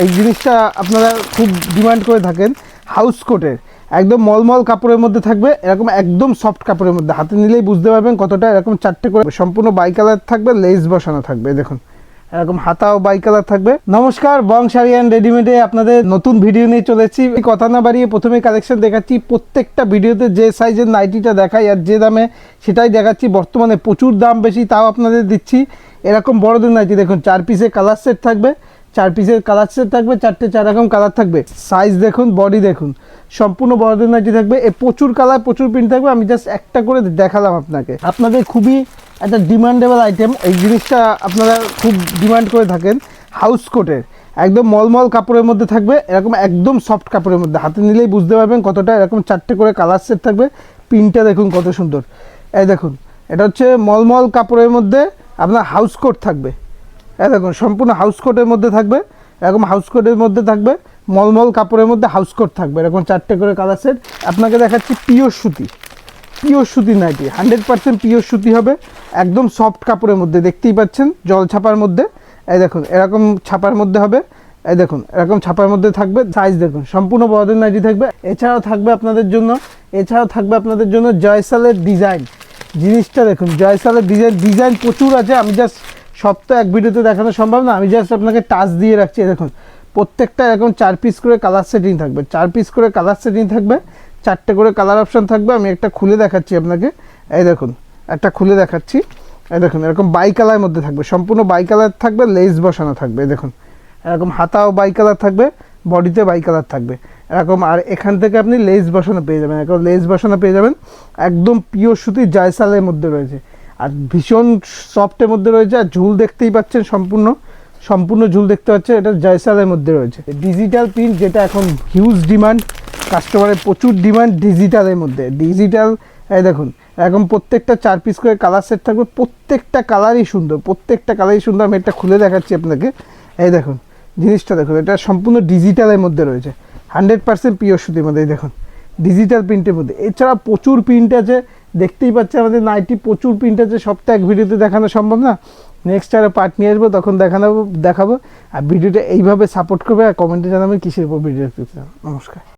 এই জিনিসটা আপনারা খুব ডিমান্ড করে থাকেন। হাউস কোটের একদম মলমল কাপড়ের মধ্যে থাকবে, এরকম একদম সফট কাপড়ের মধ্যে, হাতে নিলেই বুঝতে পারবেন কতটা। এরকম 4টে করে সম্পূর্ণ বাই কালার থাকবে, লেস বসানো থাকবে। দেখুন এরকম হাতাও বাই কালার থাকবে। নমস্কার, বং শাড়ি অ্যান্ড রেডিমেডে আপনাদের নতুন ভিডিও নিয়ে চলে এসেছি। কথা না বাড়িয়ে প্রথমে কালেকশন দেখাচ্ছি। প্রত্যেকটা ভিডিওতে যে সাইজের নাইটিটা দেখাই আর যে দামে সেটাই দেখাচ্ছি। বর্তমানে প্রচুর দাম বেশি, তাও আপনাদের দিচ্ছি। এরকম বড়দের নাইটি দেখুন, 4 পিসের কালার সেট থাকবে, 4 পিসের কালার সেট থাকবে, 4টে 4 রকম কালার থাকবে। সাইজ দেখুন, বডি দেখুন, সম্পূর্ণ বড়দের নাইটি থাকবে। এ প্রচুর কালার, প্রচুর প্রিন্ট থাকবে। আমি জাস্ট একটা করে দেখালাম আপনাকে। আপনাদের খুবই একটা ডিমান্ডেবল আইটেম, এই জিনিসটা আপনারা খুব ডিমান্ড করে থাকেন। হাউস কোটের একদম মলমল কাপড়ের মধ্যে থাকবে, এরকম একদম সফট কাপড়ের মধ্যে, হাতে নিলেই বুঝতে পারবেন কতটা। এরকম 4টে করে কালার সেট থাকবে। প্রিন্টটা দেখুন কত সুন্দর। এই দেখুন, এটা হচ্ছে মলমল কাপড়ের মধ্যে আপনার হাউস কোট থাকবে। এই দেখুন সম্পূর্ণ হাউস কোটের মধ্যে থাকবে, এরকম হাউস কোটের মধ্যে থাকবে, মলমল কাপড়ের মধ্যে হাউস কোট থাকবে, এরকম 4টে করে কালার সেট। আপনাকে দেখাচ্ছি পিওর সুতি, পিওর সুতি নাইটি, 100% পিওর সুতি হবে, একদম সফট কাপড়ের মধ্যে। দেখতেই পাচ্ছেন জল ছাপার মধ্যে। এই দেখুন এরকম ছাপার মধ্যে হবে। এই দেখুন এরকম ছাপার মধ্যে থাকবে। সাইজ দেখুন, সম্পূর্ণ বড়দের নাইটি থাকবে। এছাড়াও থাকবে আপনাদের জন্য জয়সালের ডিজাইন। জিনিসটা দেখুন, জয়সালের ডিজাইন প্রচুর আছে। আমি জাস্ট সব তো এক ভিডিওতে দেখানো সম্ভব না, আমি জাস্ট আপনাকে টাচ দিয়ে রাখছি। দেখুন প্রত্যেকটা এরকম 4 পিস করে কালার সেটিং থাকবে, 4 পিস করে কালার সেটিং থাকবে, 4টে করে কালার অপশান থাকবে। আমি একটা খুলে দেখাচ্ছি আপনাকে। এই দেখুন একটা খুলে দেখাচ্ছি। এই দেখুন এরকম বাই কালারের মধ্যে থাকবে, সম্পূর্ণ বাই কালার থাকবে, লেস বসানো থাকবে। দেখুন এরকম হাতাও বাই কালার থাকবে, বডিতে বাই কালার থাকবে এরকম। আর এখান থেকে আপনি লেস বসানো পেয়ে যাবেন, এরকম লেস বসানো পেয়ে যাবেন। একদম পিওর সুতি জয়সালের মধ্যে রয়েছে, আর ভীষণ সফটের মধ্যে রয়েছে। আর ঝুল দেখতেই পাচ্ছেন, সম্পূর্ণ ঝুল দেখতে পাচ্ছেন, এটা জয়সালের মধ্যে রয়েছে। ডিজিটাল প্রিন্ট, যেটা এখন হিউজ ডিমান্ড, কাস্টমারের প্রচুর ডিমান্ড ডিজিটালের মধ্যে। ডিজিটাল এই দেখুন এরকম প্রত্যেকটা 4 পিস করে কালার সেট থাকবে, প্রত্যেকটা কালারই সুন্দর, প্রত্যেকটা কালারই সুন্দর। আমি এটা খুলে দেখাচ্ছি আপনাকে। এই দেখুন জিনিসটা দেখুন, এটা সম্পূর্ণ ডিজিটালের মধ্যে রয়েছে, 100% পিওর সুতির মধ্যে। এই দেখুন ডিজিটাল প্রিন্টের মধ্যে। এছাড়া প্রচুর প্রিন্ট আছে, দেখতেই পাচ্ছেন আমাদের নাইটি প্রচুর প্রিন্ট আছে। সবটা এক ভিডিওতে দেখানো সম্ভব না, নেক্সট আরও পার্ট নিয়ে আসবো, তখন দেখাবো। আর ভিডিওটা এইভাবে সাপোর্ট করবে, আর কমেন্টে জানাবেন কিসের উপর ভিডিও দেখতে চান। নমস্কার।